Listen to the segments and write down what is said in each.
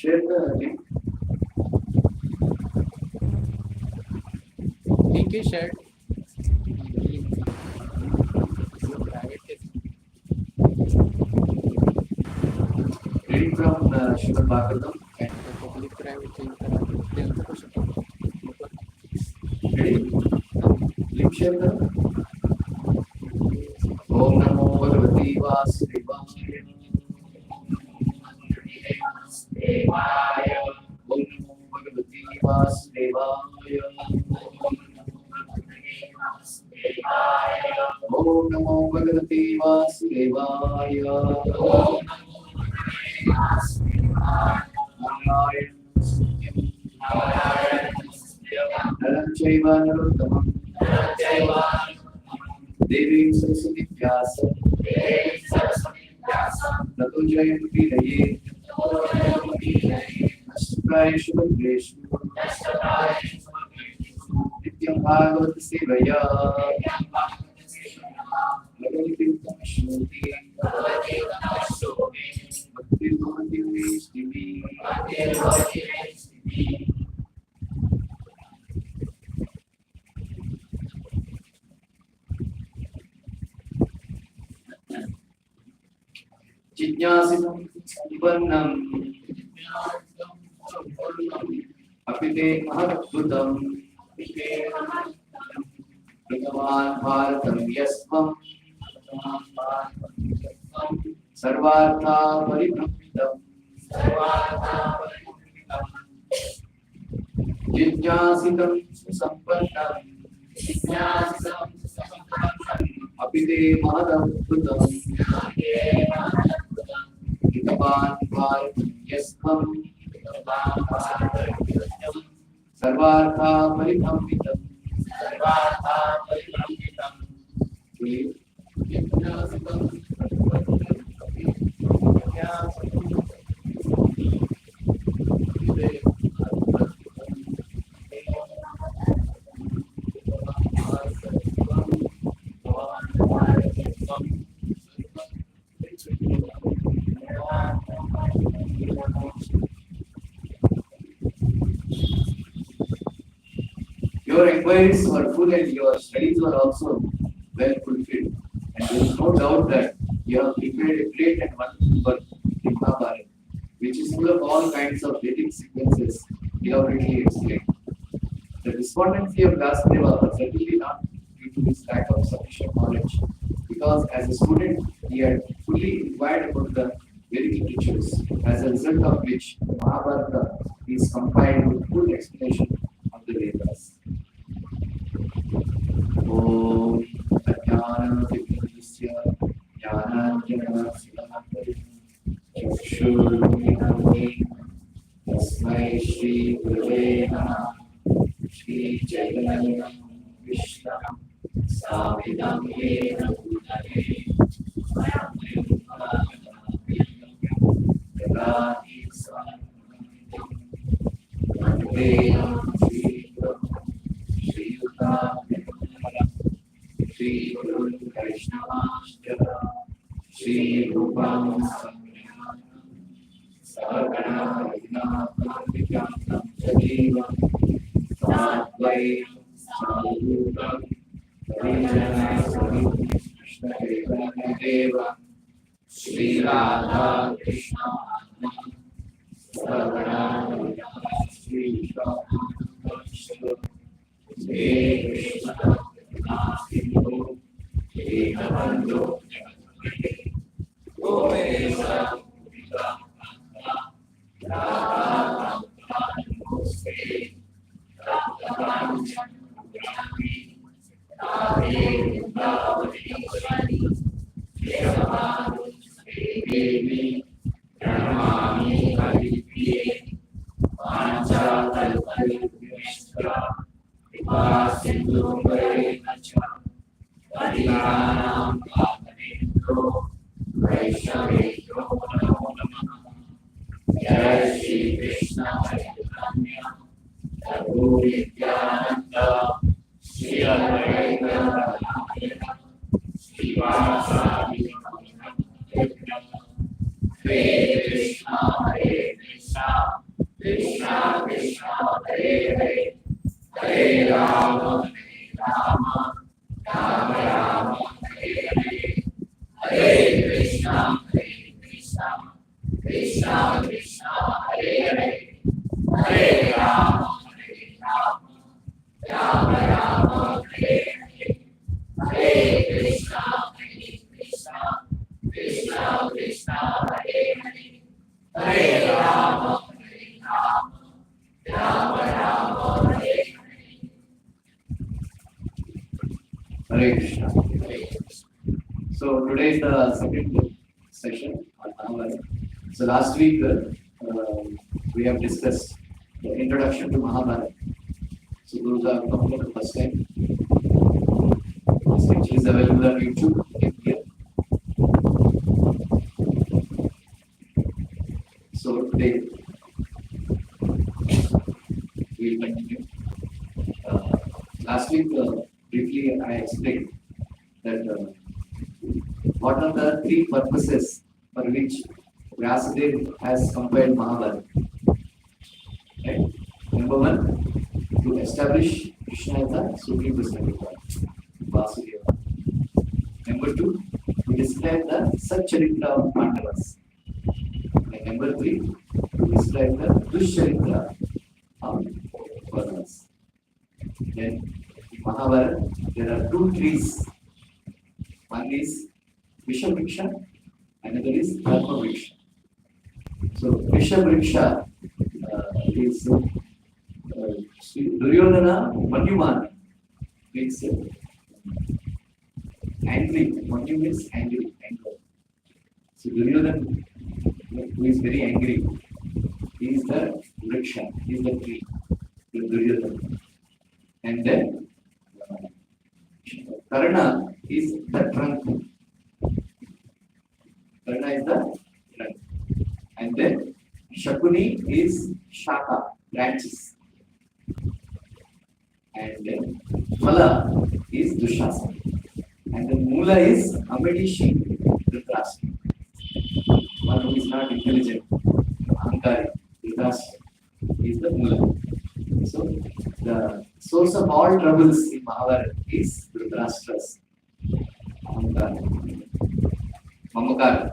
share the link. Link is shared. Reading from Srimad Bhagavatam and Public private link करा ready? Link share करो. Om Namo Bhagavate Vasudevaya. Om Namo Bhagavate Vasudevaya. Om Namo Bhagavate Vasudevaya. Naram Chaiva Narottamam Devim Saraswati Vyasa Tato Jayamati Raye Ashtakaya Shubhadreshu Nityam Bhagavata Sevaya Bhagavati Uttama-shruti Bhakti Bhavati Vaishnavi. Jijñāsitam sampannam apite mahadbhutam Bhagavan Bharatam yasvam sarvartha paribhramitam Jijñāsitam sampannam apite mahadbhutam Bhagavan Bharatam yasvam sarvartha paribhramitam Your inquiries were full and your studies were also well fulfilled. And there is no doubt that you have prepared a great and wonderful work in Mahabharata, which is full of all kinds of Vedic sequences elaborately explained. The despondency of Vasudeva was certainly not due to his lack of sufficient knowledge, because as a student he had fully inquired about the Vedic literatures, as a result of which the Mahabharata is compiled with full explanation of the Vedas. Om Ajnana-Vighnesya Jnananjana-Siddhapari Chakshur-Vinamni Tasmai Shri Gurave Namaha Shri Chaitanya Vishnu Savidam Yena Bhutale Yadadi Sarvamidam Shri Yuta Shri Guru Vaishnavasya Shri Rupa Sarvana Vijnānam Sajiva Sadvai Sadhutam Varijana Sadhu Krishna Deva Shri Radha Krishna Sarvana Shri Krishna Shri Krishna Sindhu Ekabandhu Govesa Jai Shri Krishna Chaitanya Prabhu Nityananda Shri Advaita Gadadhara Srivasadi Hare Krishna Hare Krishna Krishna Krishna Hare Hare, Hare Rama Rama, Rama Rama Hare Hare, Hare Krishna Krishna, Krishna Krishna Hare Hare, Hare Rama Rama, Rama Rama Hare Hare, Hare Krishna Krishna, Krishna Krishna Hare Hare, Hare Rama Rama, Rama Rama Hare Hare. Hare Krishna. So today is the second session on Mahabharata. So last week we have discussed the introduction to Mahabharata. So those are come for the first time. This lecture is available on YouTube. You can hear. So today we will continue. Last week briefly I explained that what are the three purposes for which Vyasadeva has compiled Mahabharata. Right? Number one, to establish Krishna as the Supreme Personality of God, Vasudeva. Number two, to describe the Satcharitra of Pandavas. And number three, to describe the Dushcharitra of Pandavas. Then in Mahabharata, there are two trees. One is Vishavriksha, another is Dharma Vriksha. So Vishavriksha is Duryodhana Manyumana, means angry. Manyu means angry, anger. So Duryodhana, who is very angry, he is the Vriksha, he is the tree, Duryodhana. And then Karna is the trunk. Karna is the trunk. And then Shakuni is Shaka, branches. And then Phala is Dushasana. And then Mula is Amadishi, Dhritarashtra. One who is not intelligent, Ahankari, Dhritarashtra is the Mula. So the source of all troubles in Mahabharata is Dhritarashtra's Ahankara, Mamakara.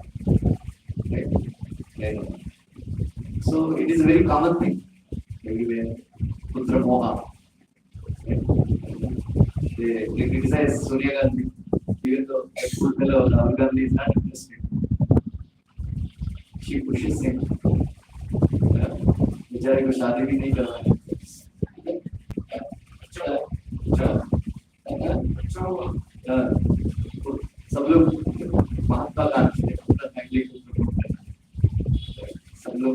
Right? Then, so it is a very common thing everywhere. Putra Moha. Right? They criticize Sonia Gandhi, even though a full fellow Rahul Gandhi is not interested. She pushes him. बेचारे को शादी भी नहीं करवानी. सब लोग महात्मा गांधी ने अपना फैमिली को प्रमोट करना. सब लोग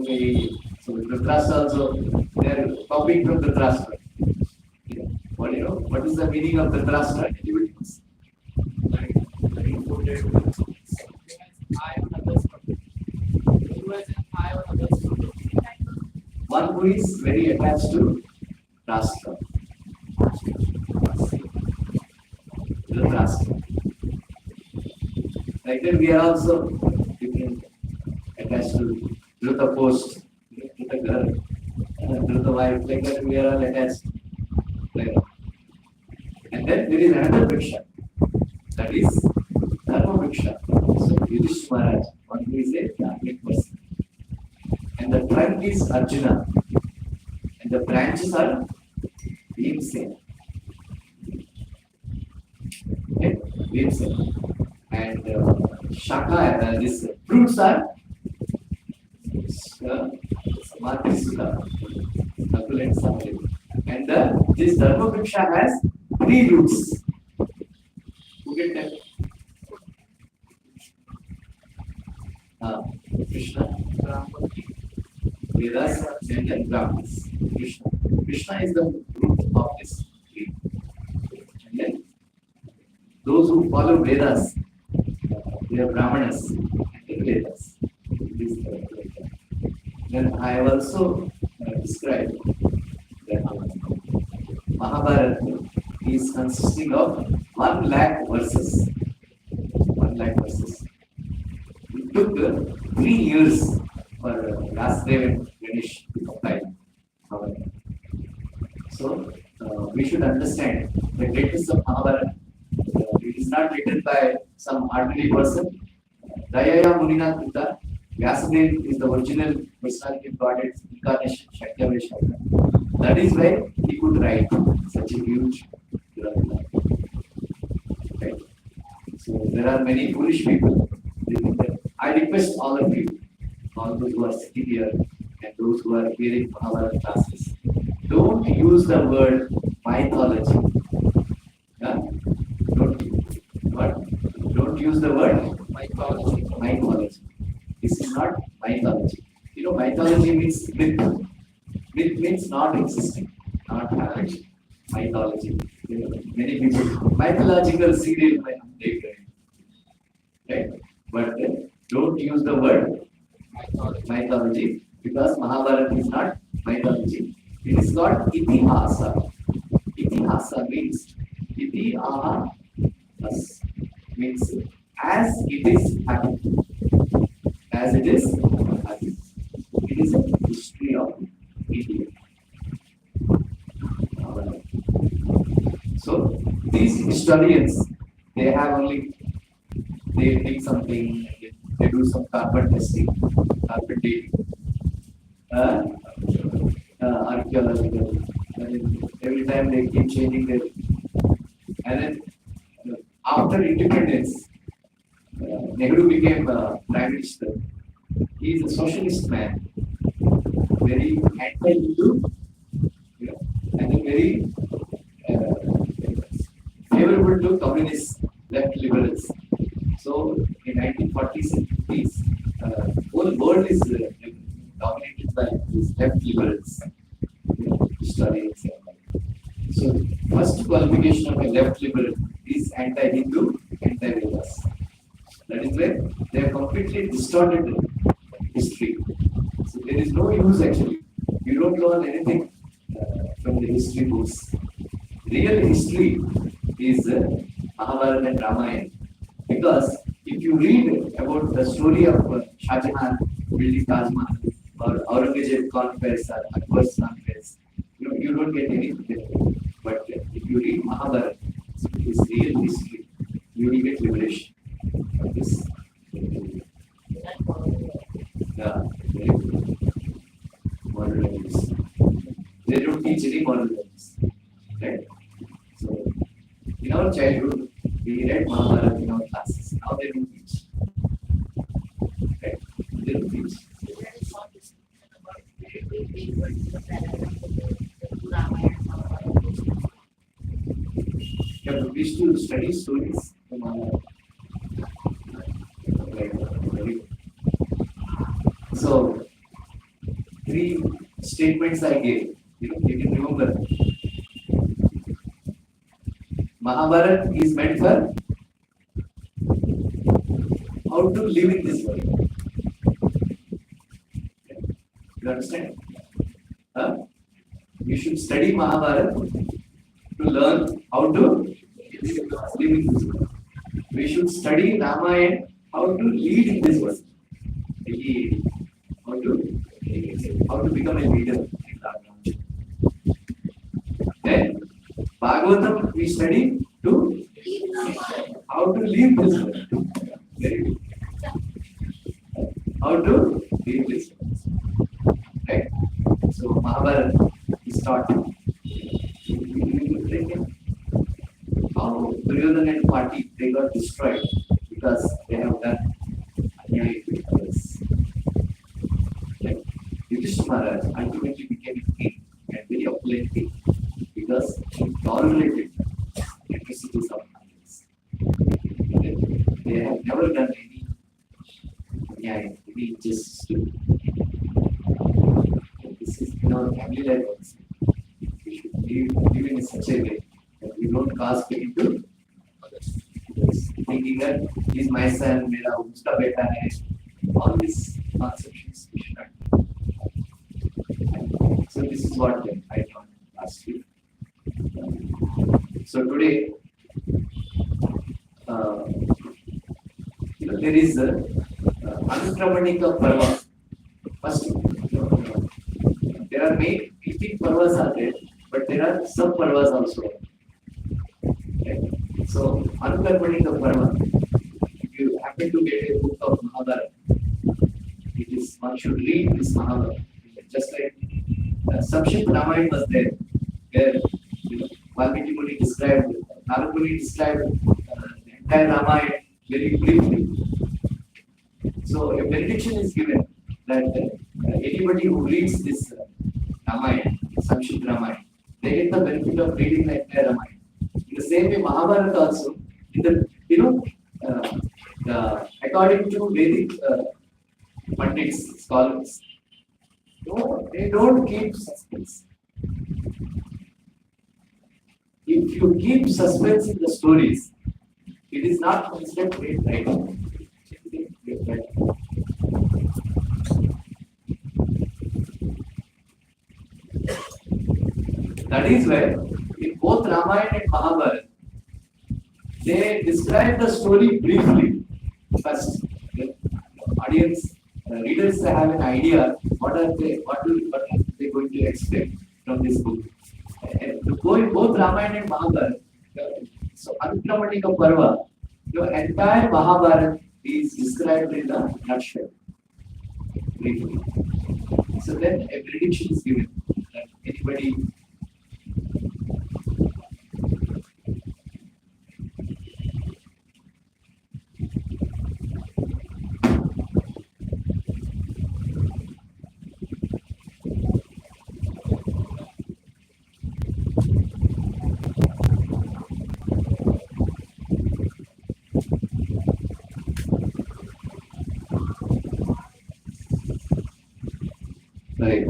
Dhritarashtra also, they are copying from Dhritarashtra. What is the meaning of Dhritarashtra? Anybody knows? One who is very attached to Rashtra. Dhritarashtra. Like that, we are also attached to Dhrita post, Dhrita girl, Dhrita wife. Like that, we are all attached. Like that. And then there is another Vriksha, that is Dharma Vriksha. So Yudhishthira Maharaj, one who is a Dharmic person. And the trunk is Arjuna, and the branches are Bhimsen. Okay, Bhimsen. And Shaka, these fruits are Samadhi Sudha, Nakul and Samali. And this Dharma Vriksha has three roots. Who get that? Krishna, Vedas, and then Brahmanas. Krishna. Krishna is the root of this tree. And then those who follow Vedas, they are Brahmanas and the Vedas. Then I have also described that Mahabharata is consisting of 1 lakh verses. 1 lakh verses. It took 3 years for Vasudev and Ganesh to compile. So we should understand the greatness of Mahabharata. It is not written by some ordinary person. Dayaya Munina Kuta, Vasudev is the original personality of God, its incarnation, Shakyavesha. That is why he could write such a huge Granth. Right? So there are many foolish people. I request all of you, all those who are sitting here and those who are hearing Mahabharata classes, don't use the word mythology. Yeah? Don't use the word Mythology. mythology. This is not mythology. You know, mythology means myth. Myth means not existing, not happening. Mythology. You know, many people mythological serial right? But don't use the word mythology because Mahabharata is not mythology. It is called itihasa. Itihasa means itihas means as it is happening. As it is happening. It is a history of India. So these historians, they have only they think something, they do some carbon testing, carbon dating, archaeological, and then every time they keep changing their. And then after independence, Nehru became Prime Minister. He is a socialist man, very anti-Hindu, you know, and then very favorable to communist left liberals. So in 1940s and 50s, whole world is dominated by these left liberals, you know, historians. So first qualification of a left liberal is anti-Hindu, anti-Vedas. That is where they have completely distorted history. So there is no use actually. You don't learn anything from the history books. Real history is Mahabharata and Ramayana. Because if you read about the story of Shah Jahan building Taj Mahal or Aurangzeb conquest or Akbar's conquest, you don't get anything. But if you read Mahabharata, it is real history. You will get liberation from this. Yeah, very good. Moral values. They don't teach any moral values. Right? So, in our childhood, we read Mahabharata in our classes. Now they don't teach. Right? They don't teach. Yeah, but we used to study stories from Mahabharata. Right? Very good. So, 3 statements I gave. You can remember. Mahabharata is meant for how to live in this world. You understand? Huh? You should study Mahabharata to learn how to live in this world. We should study Ramayana how to lead in this world. How to become a leader in Ramayana. Then Bhagavatam we study to how to live this world. Very good. How to live this world. Right? So Mahabharata is taught. How Duryodhana and party they got destroyed because they have done anything with others. Right? Yudhishthira Maharaj ultimately became a king and very opulent king because he tolerated atrocities of others. They have never done any injustice to. This is in our family life also. We should live in such a way that we don't cause pain to others. Thinking that he is my son, mera uska beta hai. All these conceptions we should not. So this is what I taught last week. So today, there is a Anukramanika Parva. First, there are main 18 parvas are there, but there are sub parvas also. Right? So, Anukarmanika Parva, if you happen to get a book of Mahabharata, it is one should read this Mahabharata. Just like Samshit Ramayana was there, where Valmiki Muni described, Narad Muni described the entire Ramayana very briefly. So a benediction is given that anybody who reads this Ramayana, Samshit Ramayana, they get the benefit of reading the entire Ramayana. In the same way, Mahabharata also, in the according to Vedic Pandits, scholars, no, they don't keep suspense. If you keep suspense in the stories, it is not considered great writing. That is why in both Ramayana and Mahabharata, they describe the story briefly. First, the audience, readers have an idea what are they going to expect from this book. And to go in both Ramayana and Mahabharata, so Anukramanika Parva, your entire Mahabharata is described in a nutshell, briefly. So then a prediction is given that anybody right.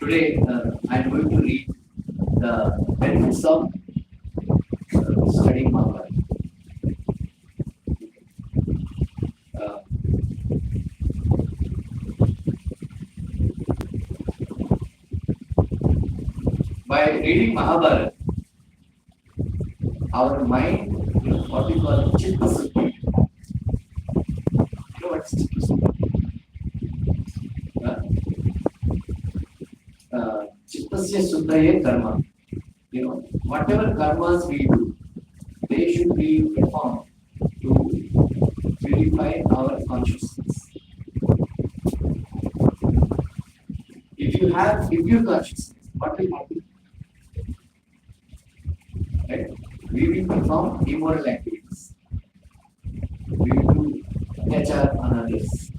Today, I am going to read the benefits of studying Mahabharata. Uh, by reading Mahabharata, our mind, what we call Chitta Suddhi. You know what's Chitta Suddhi? Chittasya Suddhaye Karma. Whatever karmas we do, they should be performed to purify our consciousness. If you have pure consciousness, what will happen? Right? We will perform immoral activities. We will do attachar on others.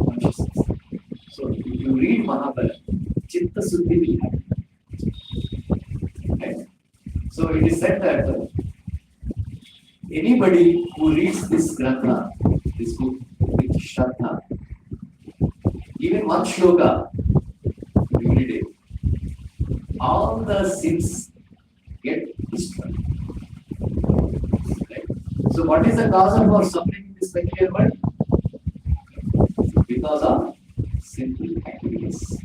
Consciousness. So if you read Mahabharata, Chitta Suddhi will happen. Right? So it is said that anybody who reads this grantha, this book with Shraddha, even one shloka every day, all the sins get destroyed. Right? So what is the cause of our suffering in this material world? Because of sinful activities.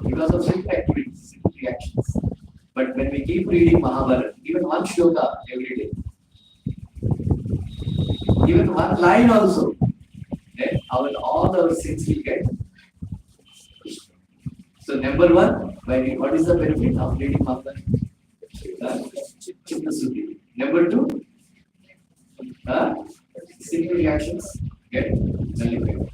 Because of sinful activities, sinful reactions. But when we keep reading Mahabharata, even one shloka every day, even one line also, then all our sins will get destroyed. So number one, what is the benefit of reading Mahabharata? Chitta Suddhi. Number two, sinful reactions get nullified.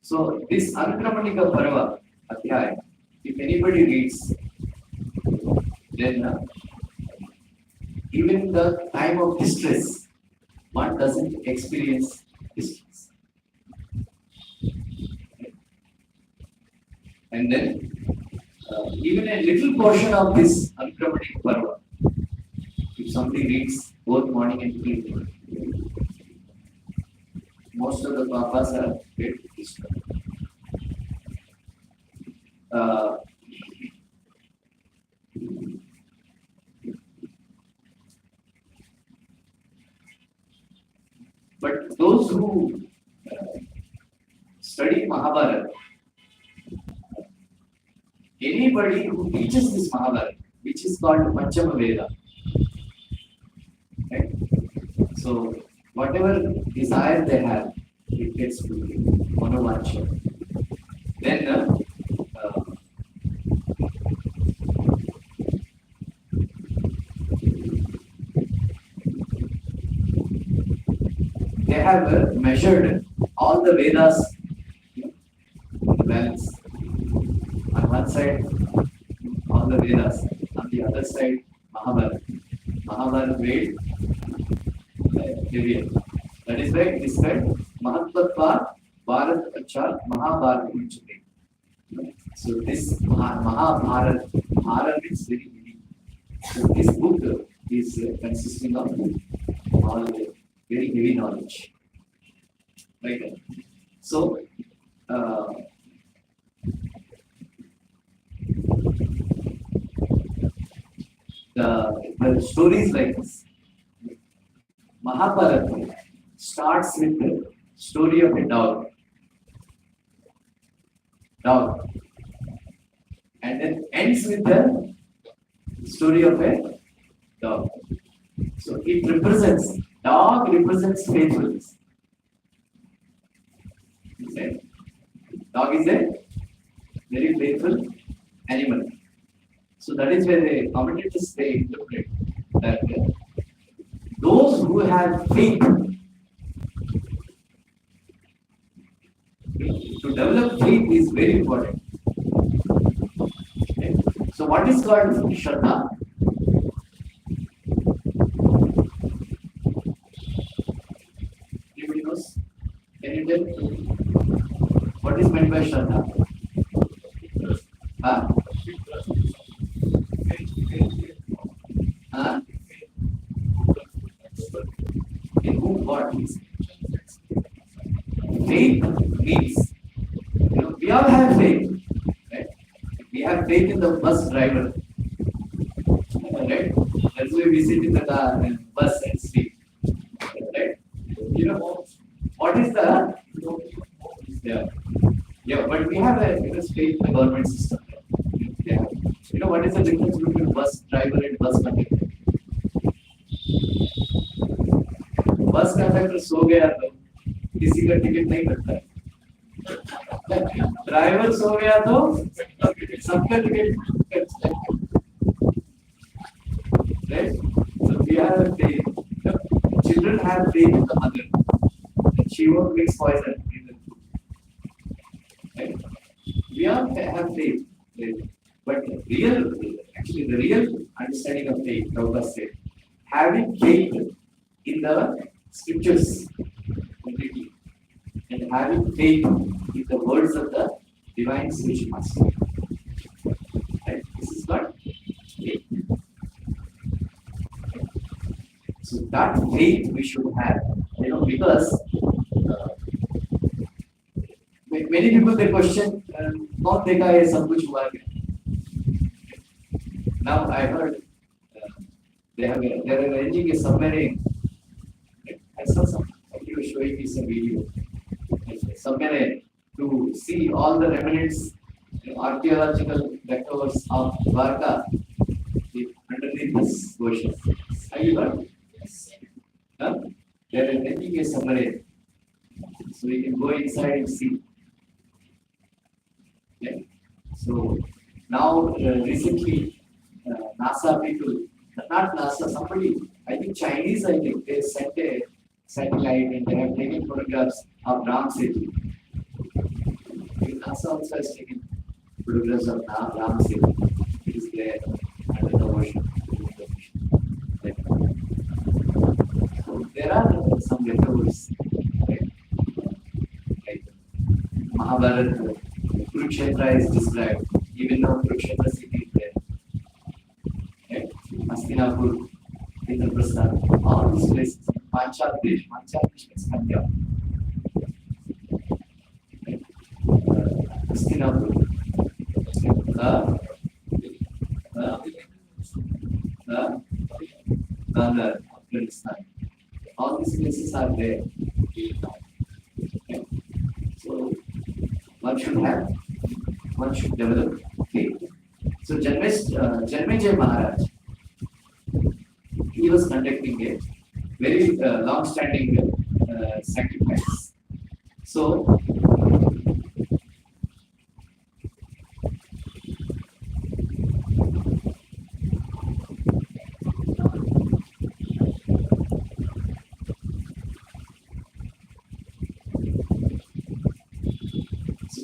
So this Anukramanika Parva Adhyaya, if anybody reads, then even the time of distress, one doesn't experience distress. And then even a little portion of this Anukramanika Parva, if somebody reads both morning and evening, most of the papas are very destroyed. But those who study Mahabharata, anybody who teaches this Mahabharata, which is called Panchama Veda, right? So whatever desire they have, it gets fulfilled. Monovacha. Then they have measured all the Vedas, the balance. On one side, all the Vedas. On the other side, Mahabharata. Mahabharata weighed heavier. That is why it is said, Mahatvatva Bharat Acha Mahabharata Uchate. So this Mahabharata, Bharat is very heavy. So this book is consisting of all the very heavy knowledge. Right? So the stories like this. Mahabharata starts with the story of a dog, and then ends with the story of a dog. So it represents, dog represents faithfulness. Okay? Dog is a very faithful animal. So that is where the commentators they interpret that those who have faith, to develop faith is very important. Okay? So what is called Shraddha? Anybody knows? Can you tell? What is meant by Shraddha? Huh? Huh? In whom what is? Faith means, we all have faith, right? We have faith in the bus driver, right? That's why we sit in the car and bus and sleep, right? What is the, yeah, but we have a faith in the government system. Yeah. What is the difference between bus driver and bus conductor? Bus conductor so गया तो किसी का ticket नहीं कटता है, driver सो गया तो सबका टिकट कटता है, right? So we have faith. Children have faith in the mother, and she won't mix poison in the food, right? We all have faith, but actually the real understanding of faith, Prabhupada said, having faith in the scriptures completely, and having faith in the words of the divine spiritual master. Right? This is what faith. So that faith we should have, because many people they question, "कौन देखा ये सब कुछ हुआ क्या?" Now I heard they are arranging a submarine. I saw somebody was showing me some video. Submarine to see all the remnants, archaeological leftovers of Dwarka underneath this ocean. Have you heard? Huh? They are arranging a submarine, so you can go inside and see. Okay. So now recently, NASA people, not NASA, somebody, I think Chinese, they sent a satellite and they have taken photographs of Ram Setu. NASA also has taken photographs of Ram Setu. It is there under the ocean. So there are some leftovers, right? Like Mahabharata, Kurukshetra is described, even though Kurukshetra city is there. Right? Hastinapur, Indraprastha, all these places. Manchal Desh means Kanya. Hastinapur, Gandhar, Afghanistan. All these places are there. Okay. So one should develop faith. So Janmejay Maharaj, he was conducting a very long-standing sacrifice. So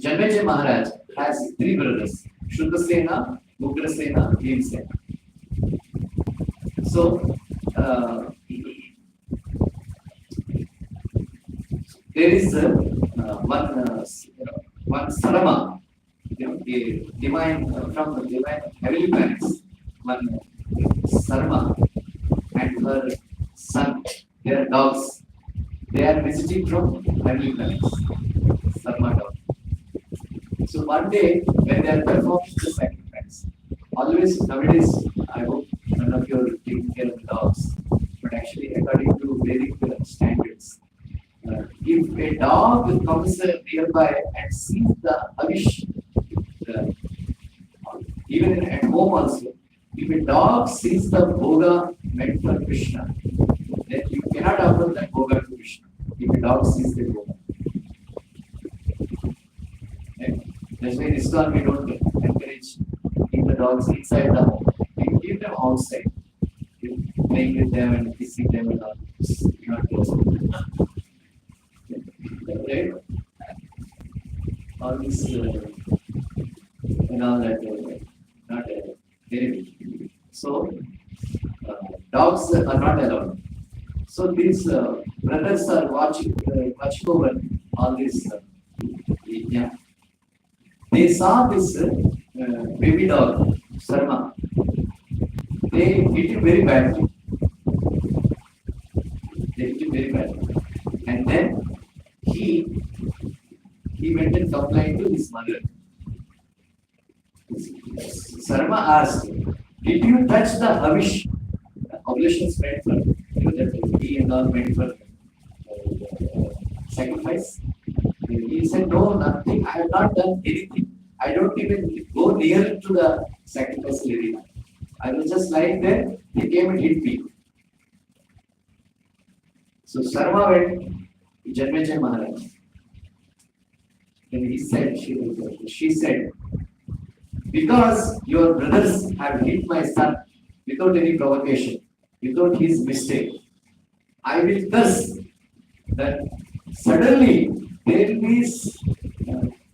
Janmejay Maharaj has three brothers: Shuddhasena, Ugrasena, Bhimsena. So there is one Sarama, a divine from the divine heavenly planets. One Sarma and her son, their dogs, they are visiting from heavenly planets. Sarma dog. So one day when they are performing the sacrifice, always nowadays I hope none of you are taking care of the dogs, but actually according to Vedic standards, if a dog comes nearby and sees the Avish, even at home also, if a dog sees the Bhoga meant for Krishna, then you cannot offer that Bhoga to Krishna. If a dog sees the Bhoga. Okay? That's why in ISKCON we don't encourage keep the dogs inside the home. We keep them outside. Playing with them and kissing them and all. Not possible. Right? All this and all that not very big. So dogs are not allowed. So these brothers are watching over all this. Yeah. They saw this baby dog, Sarma. They hit him very badly. And then he went and complained to his mother. Sarma asked, "Did you touch the Havish?" Oblations meant for that he and all meant for sacrifice. He said, "No, nothing. I have not done anything. I don't even go near to the sacrifice area. I was just lying there. He came and hit me." So Sarma went to Janmejay Maharaj. And he said, she said, "Because your brothers have hit my son without any provocation, without his mistake, I will curse that suddenly there will be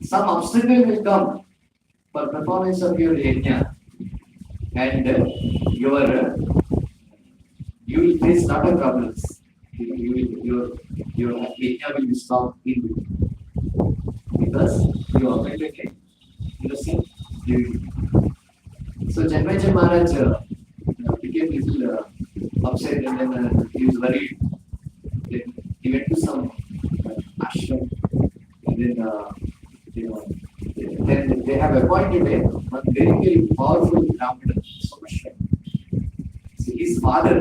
some obstacle will come for performance of your yajna, and you will face lot of problems. Your yajna will be stopped in between because you offended him. Understand? So Janmejay Maharaj became little upset and then he was worried. Then he went to some ashram and then they have appointed one very powerful Brahmana, so much. So his father,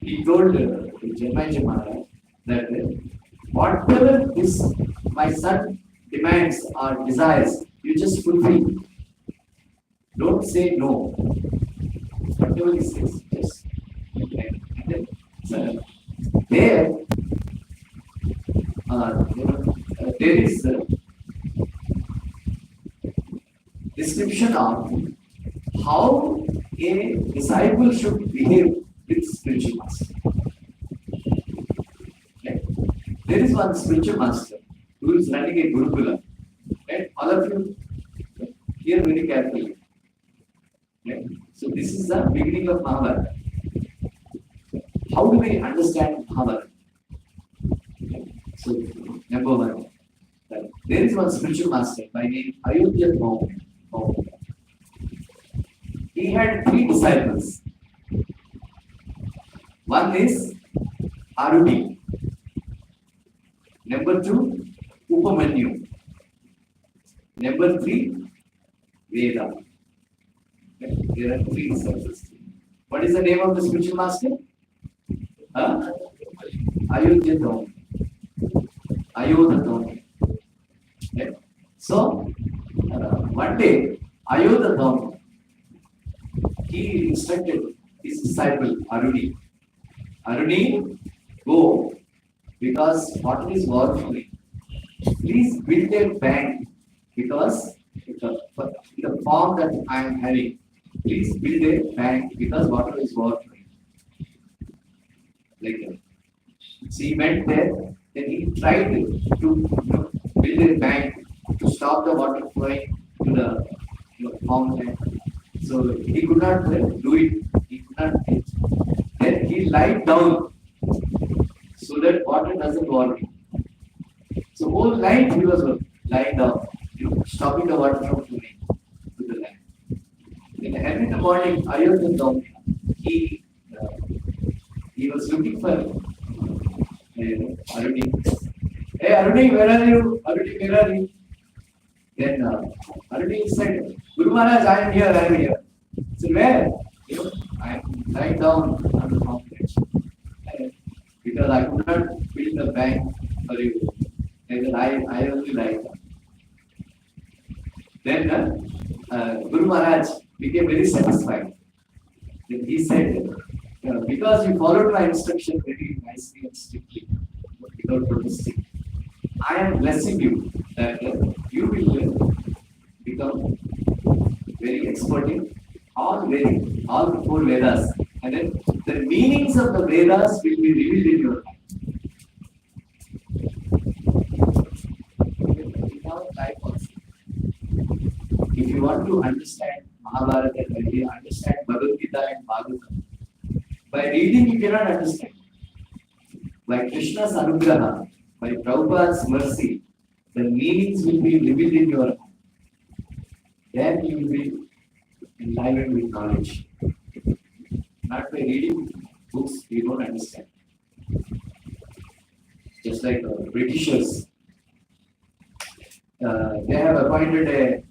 he told Janmejay Maharaj that whatever this my son demands or desires, you just fulfill. Don't say no. Whatever he says, just. And then, there is a description of how a disciple should behave with spiritual master. Okay? There is one spiritual master who is running a Gurukula. Okay? All of you hear very carefully. Okay? So this is the beginning of Mahabharata. How do we understand Mahabharata? Okay? So number one, there is one spiritual master by name Ayodhya Mahabharata. He had three disciples. One is Arudi. Number two, Upamanyu. Number three, Veda. Okay. There are three sources. What is the name of the spiritual master? Huh? Ayodhya Dham. Ayodhya Dham. Okay. So, one day, Ayodhya Dham, he instructed his disciple Aruni. Aruni, go, because water is war free. Please build a bank, because in the form that I am having, please build a bank because water is war free. Like that. So he went there, then he tried to build a bank to stop the water flowing to the fountain. So he could not do it. He could not do it. Then he lied down so that water doesn't work. So whole night he was lying down, stopping the water from flowing to the land. Then early in the morning, Ayodhya Dham, he was looking for Aruni. Hey Aruni, where are you? Aruni, where are you? Then Aruni said, Guru Maharaj, I am here, I am here. He said, where? I am lying down on the mountain. Because I could not build a bank for you. And I only lie down. Then Guru Maharaj became very satisfied. Then he said, because you followed my instruction very nicely and strictly, without protesting, I am blessing you that you will become very expert in all the four Vedas. And then the meanings of the Vedas will be revealed in your life. In our life also. If you want to understand Mahabharata and you understand Bhagavad Gita and Bhagavatam, by reading you cannot understand. By Krishna's Anugraha, by Prabhupada's mercy, the meanings will be revealed in your heart. Then you will be enlivened with knowledge. Not by reading books you don't understand. Just like Britishers, they have appointed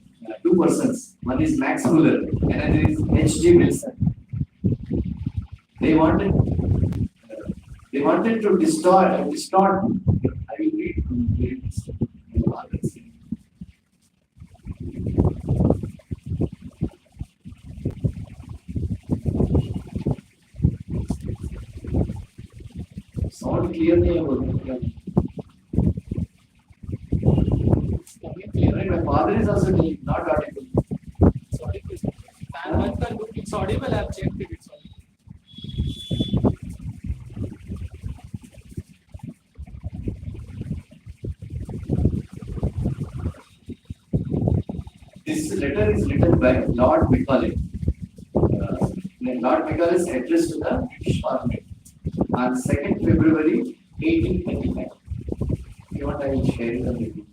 two persons. One is Max Muller, another is H.G. Wilson. They wanted to distort. I will read this. Sound clear नहीं है बोलते. My father is also not audible. It's audible. It's audible. I've checked it. It's audible. This letter is written by Lord Macaulay. Lord Macaulay is addressed to the British Parliament on 2nd February 1829. If you want, I will share it with you.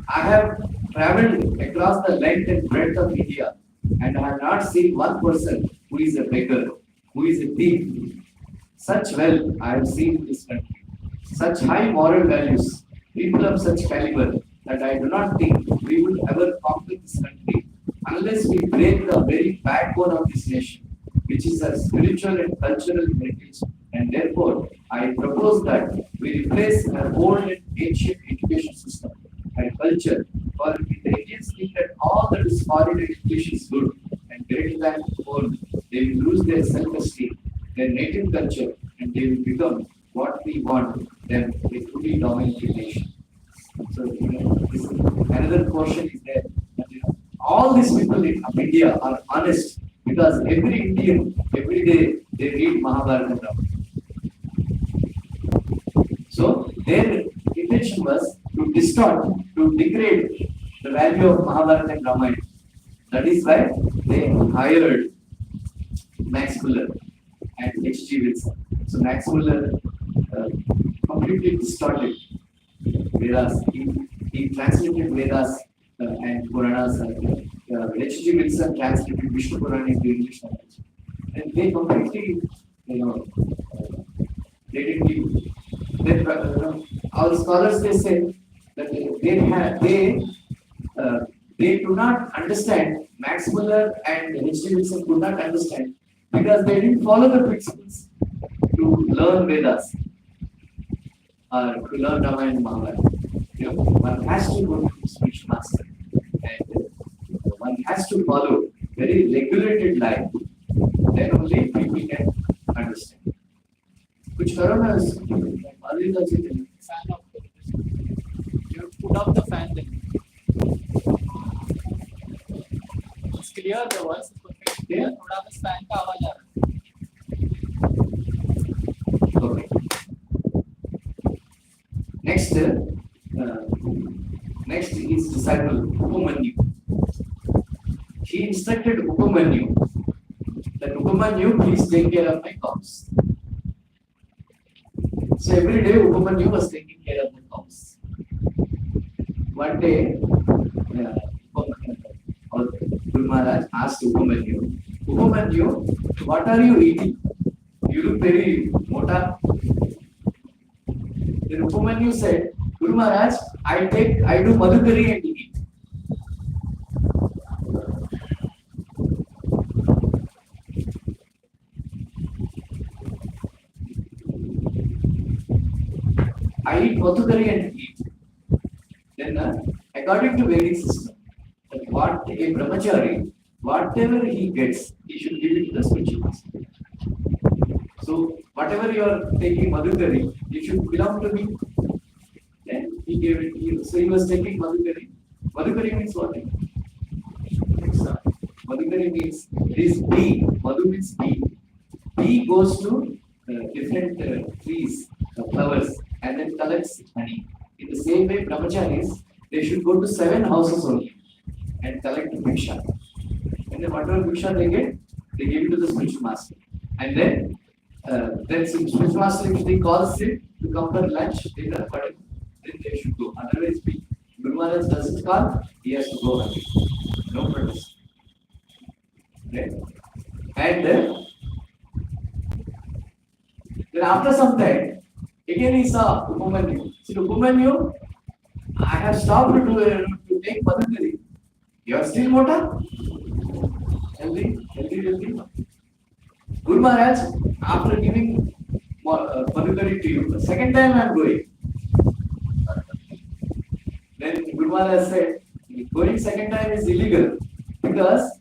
I have travelled across the length and breadth of India and I have not seen one person who is a beggar, who is a thief. Such wealth I have seen in this country, such high moral values, people of such caliber that I do not think we will ever conquer this country unless we break the very backbone of this nation, which is a spiritual and cultural heritage. And therefore, I propose that we replace our old and ancient education system and culture, for if the Indians think that all that is foreign education is good and greater than old, they will lose their self-esteem, their native culture, and they will become what we want them, a truly dominant nation. So, this another portion is there. All these people in India are honest because every Indian, every day, they read Mahabharatam. So, their intention was to distort, to degrade the value of Mahabharata and Ramayana. That is why they hired Max Muller and H.G. Wilson. So, Max Muller completely distorted Vedas. He translated Vedas and Puranas. H.G. Wilson translated Vishnu Purana into English language. And they completely, they didn't our scholars they say that they they do not understand, Max Muller and H.D. Wilson could not understand because they didn't follow the principles to learn Vedas or to learn Rama and Mahabharata. One has to go to speech master and one has to follow very regulated life. Then only people can understand. कुछ करो ना Fan of you put up the fan then. It's clear, the voice is perfect. Yeah. थोड़ा बस fan का आवाज आ रहा है. Okay. Next is disciple Upamanyu. He instructed Upamanyu that Upamanyu, please take care of my cows. So every day Upamanyu was taking care of the cows. One day, Guru Maharaj asked Upamanyu, Upamanyu, what are you eating? You look very mota. Then Upamanyu said, Guru Maharaj, I do madhukari and eat. I eat madhukari and eat. Then, according to Vedic system, that what a brahmachari, whatever he gets, he should give it to the spiritual master. So, whatever you are taking madhukari, it should belong to me. Then he gave it to you. So, he was taking madhukari. Madhukari means what? Madhukari means this bee. Madhu means bee. Bee goes to different trees, flowers, and then collects honey. In the same way, brahmacharis, they should go to 7 houses only and collect bhiksha. And then whatever bhiksha they get, they give it to the spiritual master. And then spiritual master, if they calls it to come for lunch, dinner, whatever, then they should go. Otherwise, Guru Maharaj doesn't call, he has to go hungry. No protest. Right? And then after some time, again he saw Upamanyu. He said, Upamanyu, I have stopped to take madhukari. You are still mota? Healthy. Guru Maharaj, after giving madhukari to you, the second time I am going. Then Guru Maharaj said, going second time is illegal because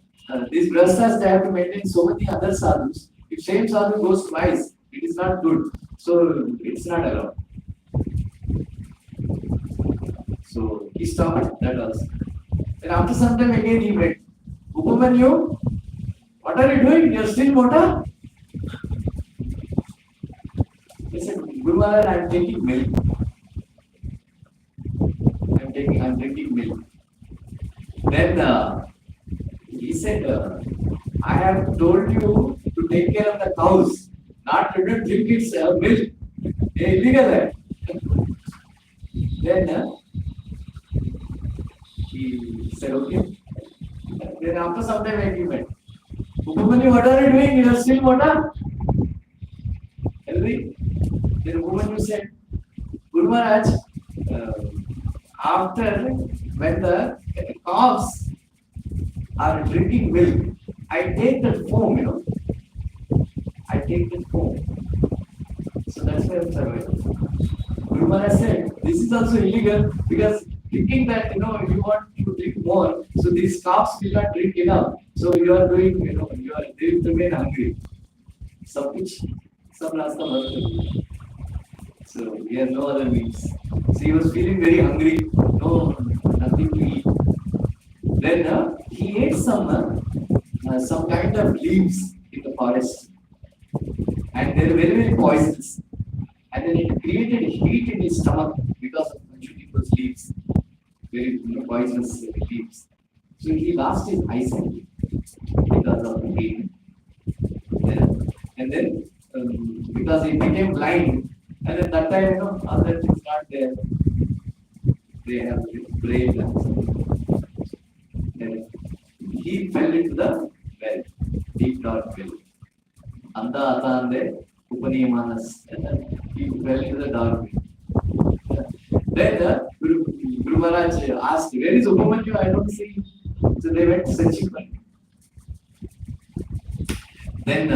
these brahmastas, they have to maintain so many other sadhus. If same sadhu goes twice, it is not good. So it's not allowed. So he stopped that also. Then after some time again he went, Upamanyu, what are you doing? You are still mota? He said, Guru Maharaj, I am taking milk. I am drinking milk. Then he said, I have told you to take care of the cows, not to drink its milk. Illegal. Then he said, okay. Then after some time agreement, Upamanyu, what are you doing? You are still mota? Then Upamanyu said, Guru Maharaj, after when the calves are drinking milk, I take that foam, I take that foam. So that's why I'm surviving. Guru Maharaj said, this is also illegal because thinking that, you want to drink more, so these calves will not drink enough. So you are doing, they will remain hungry. Some rasta band. So he has no other means. So he was feeling very hungry. No, nothing to eat. Then he ate some kind of leaves in the forest, and they were very, very poisonous. And then it created heat in his stomach because of consuming those leaves, very poisonous leaves. So he lost his eyesight because of the heat. And then because he became blind, and at that time, other things not there. They have brain and he fell into the well, deep dark well. Anda Atande Upaniyamanas. He fell into the dark well. Then Guru Guru Maharaj asked, where is Upamanyu? I don't see him. So they went searching for him. Then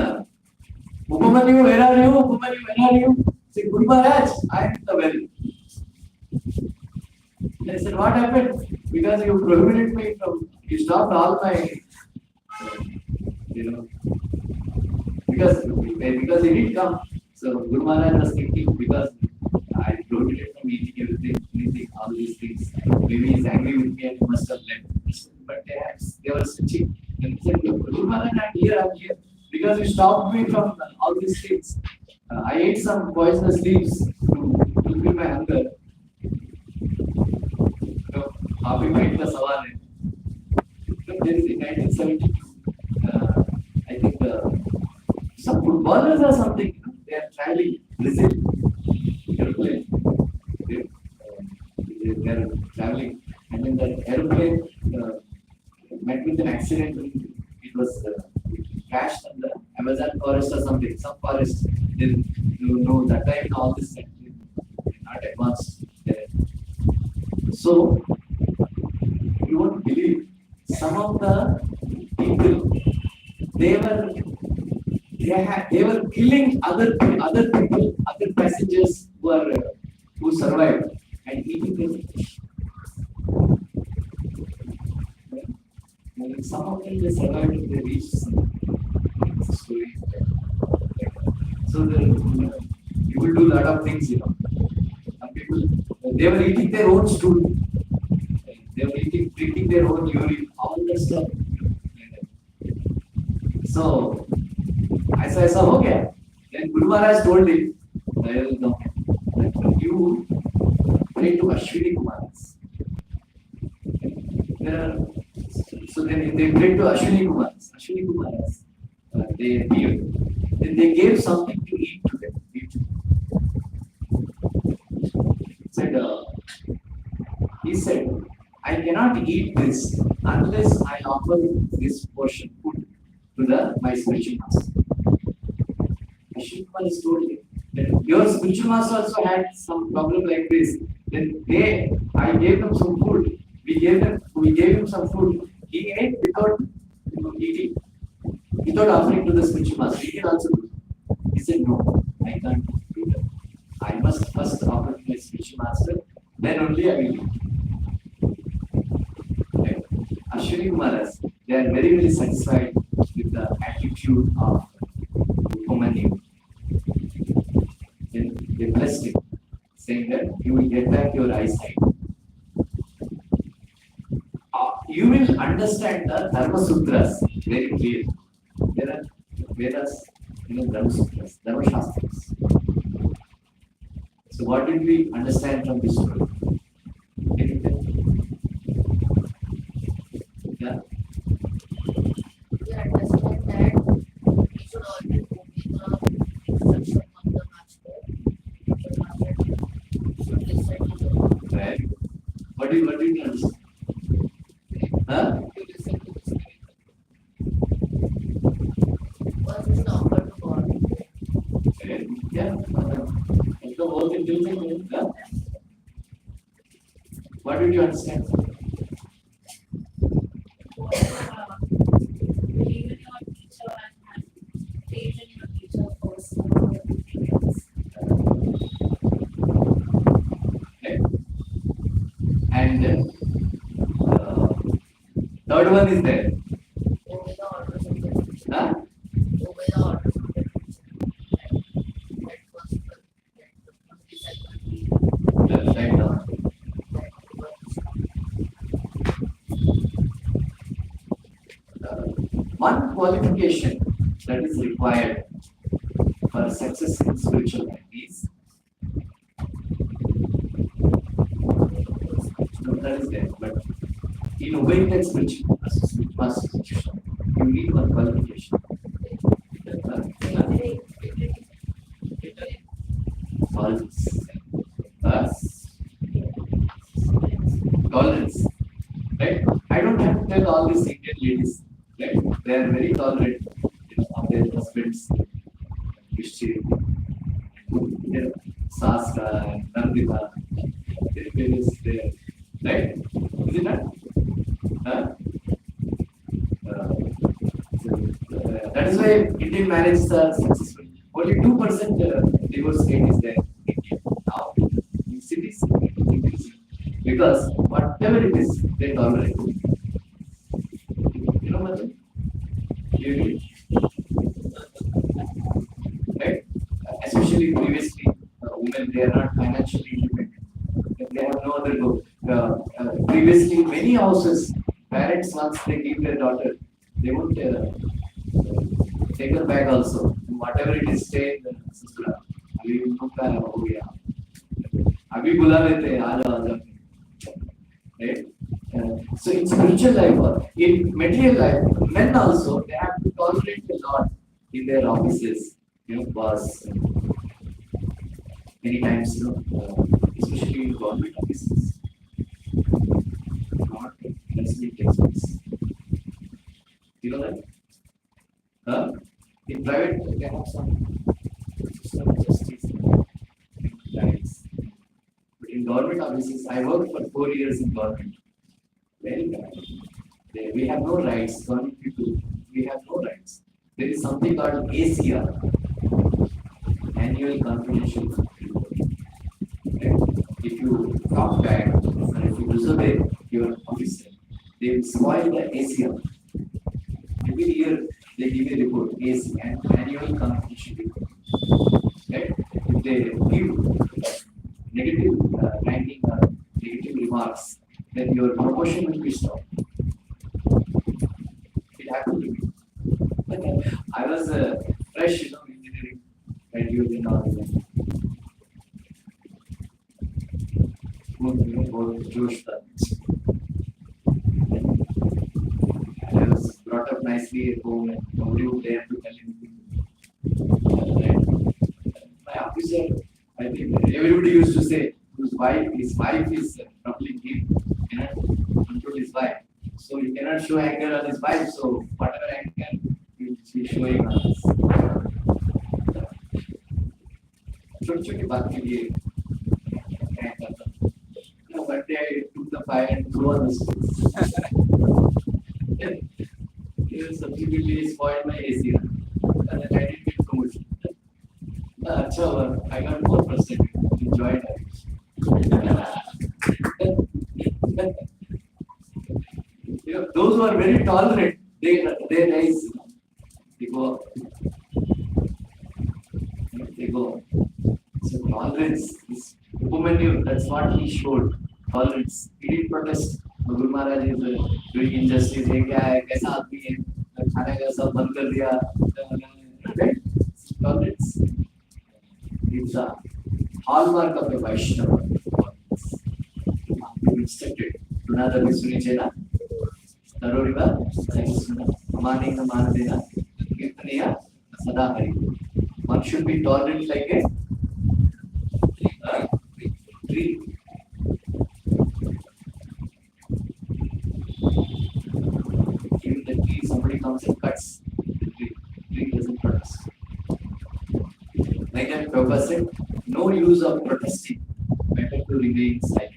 Upamanyu, where are you? Upamanyu, where are you? Say, Guru Maharaj, I am in the well. They said, what happened? Because you prohibited me from, you stopped all my, because he didn't come. So Guru Maharaj was thinking, because I prohibited from eating anything, all these things. Maybe he's angry with me and he must have left. But they were searching. And he said, Guru Maharaj, I'm here. Because you stopped me from all these things. I ate some poisonous leaves to fulfill my hunger. Happy might the Sawan. There is in 1972, I think some footballers or something, they are traveling Brazil. Aeroplane. They are traveling, and then the aeroplane met with an accident. It was crashed on the Amazon forest or something, some forest. Then that time all this not advanced. So you won't believe, some of the people they were killing other people, other passengers who survived and eating them. And some of them they survived and they reached some stories. So you will do a lot of things, Some people they were eating their own stool. They were drinking their own urine, all that stuff. So, ऐसा हो गया. Then Guru Maharaj told him, you pray to Ashwini Kumaras. So then they prayed to Ashwini Kumaras. They gave something to eat to them. He said, I cannot eat this unless I offer this portion food to my spiritual master. Ashwini Kumaras told him that your spiritual master also had some problem like this. Then I gave them some food. We gave him some food. He ate without eating, without offering to the spiritual master. He can also do. He said, no, I can't do that. I must first offer to my spiritual master, then only I will eat. Okay. Ashwini Kumaras, they are very, very satisfied with the attitude of Upamanyu. Then they blessed him, saying that you will get back your eyesight. You will understand the Dharma Sutras very clearly. There are Vedas, Dharma Sutras, Dharma Shastras. So what did we understand from this story? Yeah? We understand that we should always obey the instruction of the master. We should listen to them. Right. What did you understand? Huh? To listen to the spirit. First, we should offer to God. Okay. Yeah. It's the whole thing. Yeah? What did you understand? Believe in your teacher and faith in your teacher first before everything else. Okay. And third one is there. Obey the orders of the teacher. Huh? Obey the orders of the teacher. That was the second. Left side down. One qualification that is required for success in spiritual life is that is there, but in obeying that spiritual master, you need one qualification. Tolerance. Right? I don't have to tell all these Indian ladies. Right? They are very tolerant of their husbands' history. Saska and Nandita, they Right? Is it not? Huh? That is why Indian marriages are successful. Only 2% divorce rate is there in India now. In cities, it is increasing. Because whatever it is, they tolerate. You know, Madam? You agree? Right? Especially previously, women, they are not financially independent. They have no other goal. Previously, many houses, parents, once they give their daughter, they won't take her back also. Whatever it is, stay in the sasura. अभी उनका हो गया. अभी बुला लेते हैं, आ जाओ. Right? So in spiritual life or in material life, men also they have to tolerate a lot in their offices, boss. Many times, especially in government offices, not necessarily textbooks. You know that? In private, they have some system of justice, rights. But in government offices, I worked for 4 years in government. Very bad. We have no rights. Government people, we have no rights. There is something called ACR, Annual Confidential Report. If you talk back or if you disobey your officer, they will spoil the ACR. Every year they give a report, Annual Confidential Report. Right? If they give negative ranking or negative remarks, then your promotion will be stopped. It happened to me. I was fresh, engineering graduate in all that. I was brought up nicely at home and nobody would dare to tell anything. My officer, I think everybody used to say his wife is troubling him, cannot control his wife. So you cannot show anger on his wife, so whatever anger you be showing on us. छोटी बात के लिए क्या करता हूँ? One day I took the fire and threw on the streets. Subsequently spoiled my AC and then I didn't get promotion. अच्छा हुआ, I got more frustrated. Enjoyed it. Those who are very tolerant, they rise. They go. So tolerance is Upamanyu, that's what he showed. Tolerance. He didn't protest. Guru Maharaj is doing injustice. ये क्या है? कैसा आदमी है? खाने का सब बंद कर दिया. Tolerance. It's a hallmark of a Vaishnava. You instructed. Tunada Visuni Chena. Taroriva. Amani Namanadena. Kirtaniya. Sadahari. One should be tolerant like a tree. Even the tree, somebody comes and cuts the tree doesn't protest. Like that, Prabhupada said, no use of protesting, better to remain silent.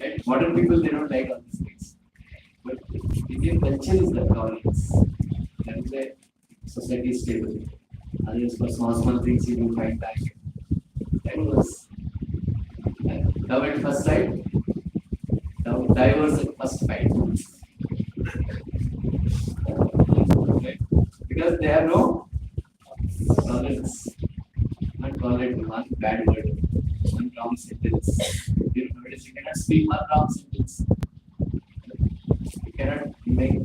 Right? Modern people, they don't like all these things. But Indian culture is the tolerance. That is why society is stable. Others for small things you do fight back. That was love at first sight, divorce at first fight. Okay. Because they have no tolerance. Not tolerate one bad word, one wrong sentence. You cannot speak one wrong sentence. You cannot make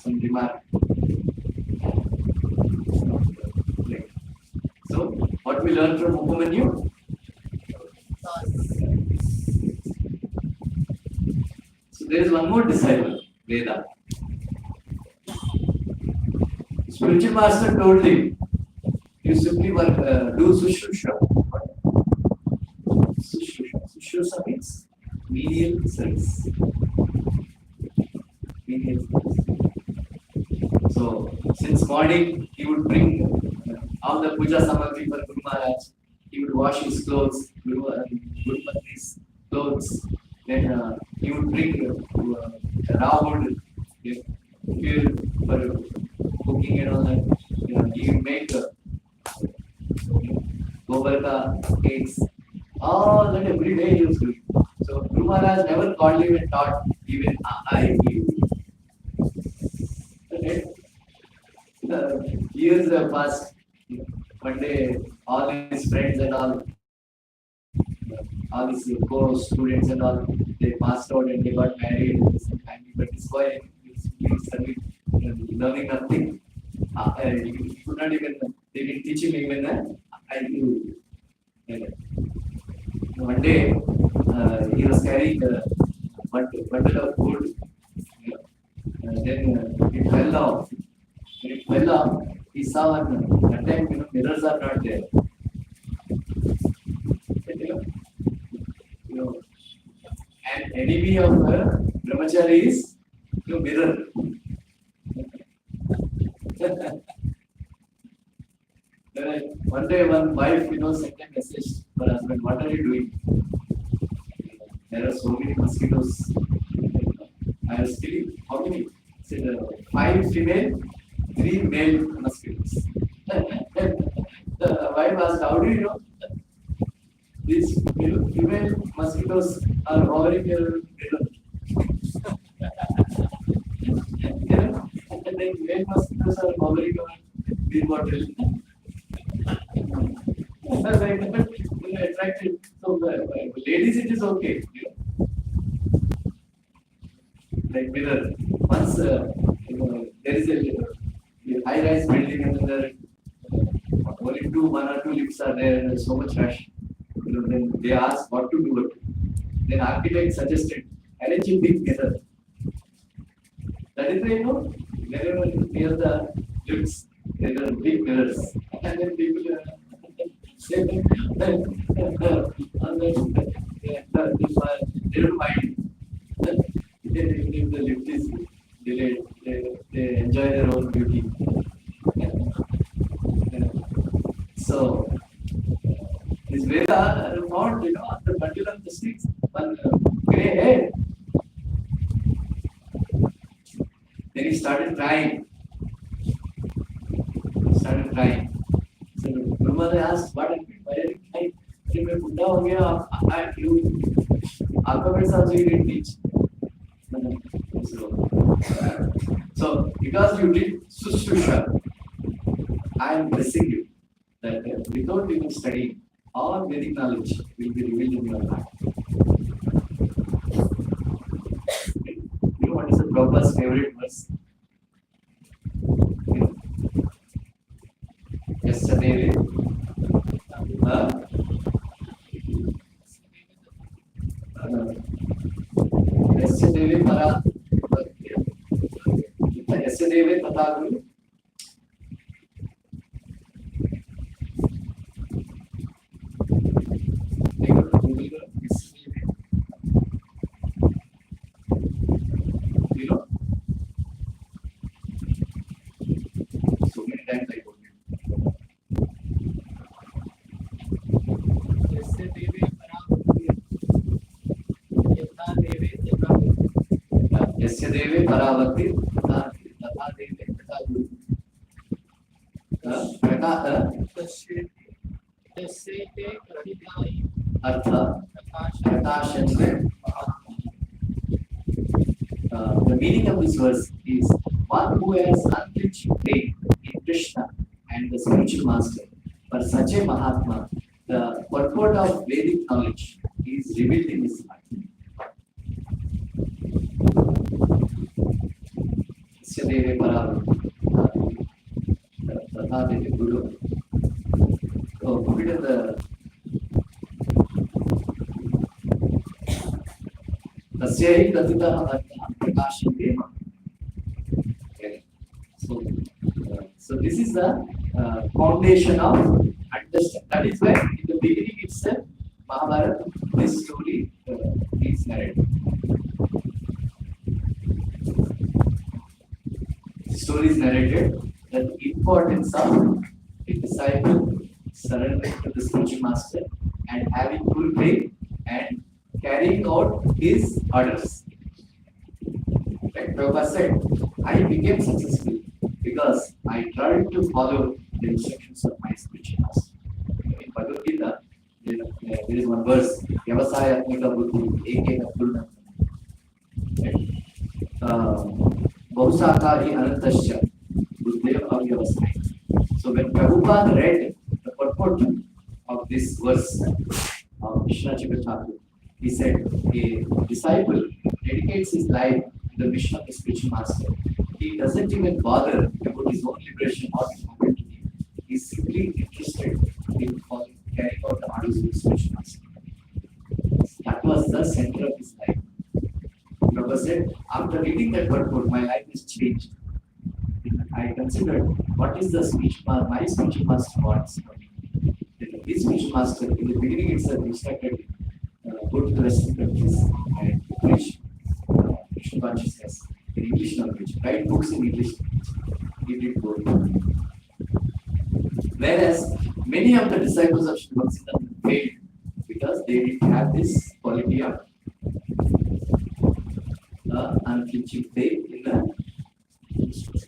some remark. So, what we learn from Upamanyu? So, there is one more disciple, Veda. Spiritual master told him, you simply do Sushrusha. Sushrusha means menial service. Menial service. So, since morning, he would bring all the puja samagri for Guru Maharaj. He would wash his clothes. good Patni's clothes. Then he would bring raw wood, fuel for cooking and all that. He would make gobarka cakes. All that every day he was doing. So Guru Maharaj never called him and taught even I. Okay. Years have passed. One day, all his friends and all his co-students and all, they passed out and they got married with some family. But this boy, he's learning nothing. He could not even, they didn't teach him even one day, he was carrying a bundle of wood. Then it fell off. When it fell off, he saw one. That time, mirrors are not there. An enemy of brahmachari is mirror. One day, one wife, sent a message for husband. What are you doing? There are so many mosquitoes. I was telling how many? Said 5 female, 3 male mosquitoes. The wife asked, how do you know? These female mosquitoes are hovering your mirror. And then male mosquitoes are hovering over the bottle. Attractive. So ladies, it is okay. Like mirror. Once there is a high-rise building and there only 1 or 2 lifts are there and there's so much rush. Then they asked what to do. Then architect suggested arrange a big mirror. That is why wherever near the lifts there are big mirrors. And then people they don't mind. If the lift is delayed, they enjoy their own beauty. So, this Veda found, on the bundle of the sticks, one grey hair. Then he started crying. So, Guru Maharaj asked, what happened? Why are you crying? I said, Buddha ho gaya, you alphabets also you didn't teach. So, because you did Sushusha, I am blessing you that without even studying, all Vedic knowledge will be revealed in your heart. You know what is the Prabhupada's favorite verse? Yesterday, yesterday, yesterday, Tataguru. So many times I told you. Yasya deve paravati tata deve tata guru. Artha prakashan. The meaning of this verse is one who has unflinching faith in Krishna and the spiritual master. For such a Mahatma, the purport of Vedic knowledge is revealed in his heart. Deve Paravati, Tata Deve Guru. So, put it in the Tasyahi Katita Artha Prakasham Deva. So this is the foundation of understanding. That is why in the beginning itself, Mahabharata, this story is narrated. The story is narrated the importance of a disciple surrendering to the spiritual master and having full faith and carrying out his orders. Like Prabhupada said, I became successful because I tried to follow the instructions of my spiritual master. In Bhagavad Gita, there is one verse, Vyavasayatmika buddhi, ekena purnam. Bahusakari anantasya, buddheva avyavasaya. So when Prabhupada read the purport of this verse of Krishna Thakur, he said, a disciple dedicates his life to the mission of the spiritual master. He doesn't even bother about his own liberation or his moment to him. He's simply interested in carrying out the orders of the spiritual master. That was the center of his life. Prabhupada said, after reading that purport, my life has changed. I considered what is the my spiritual master wants from me. His spiritual master, in the beginning itself, he started go to the Western countries and preach Krishna consciousness in English language, write books in English language. He did both. Whereas many of the disciples of Sri Bhaktivinoda failed because they didn't have this quality of unflinching faith in the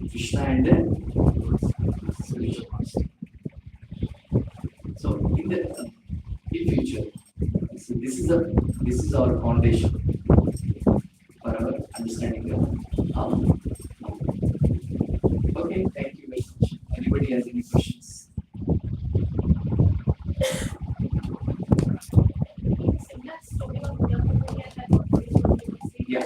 Krishna and the spiritual master. So in future, so this is our foundation for our understanding of okay, thank you very much. Anybody has any questions? Yeah.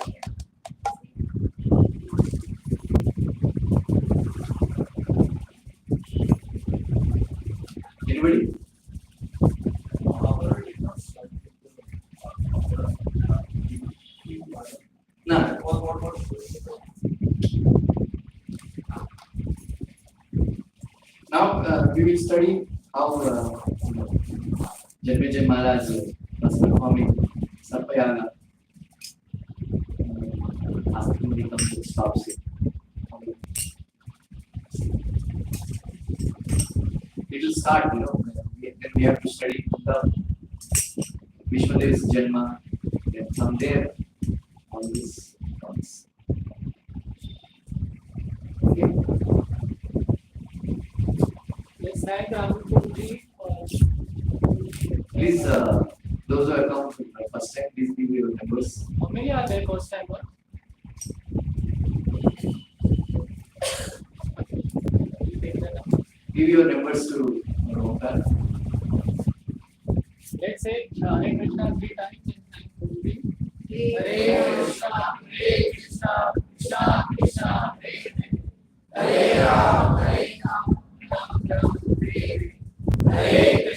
Anybody? No. Now we will study how Janmejay Maharaj was performing Sarpayaga after he comes to stop it. It will start, then we have to study the Vishwadev's Janma, then from there all this comes. Okay. Let's thank Prabhuji. Please, those who have come for the first time, please give your numbers. How many are there first time? Give your numbers to Rupa. Let's say Hare Krishna 3 times and thank Prabhuji. Hare Krishna, Krishna, Krishna, Hare Hare Ram, Hare Ram, Ram, Hare Hare.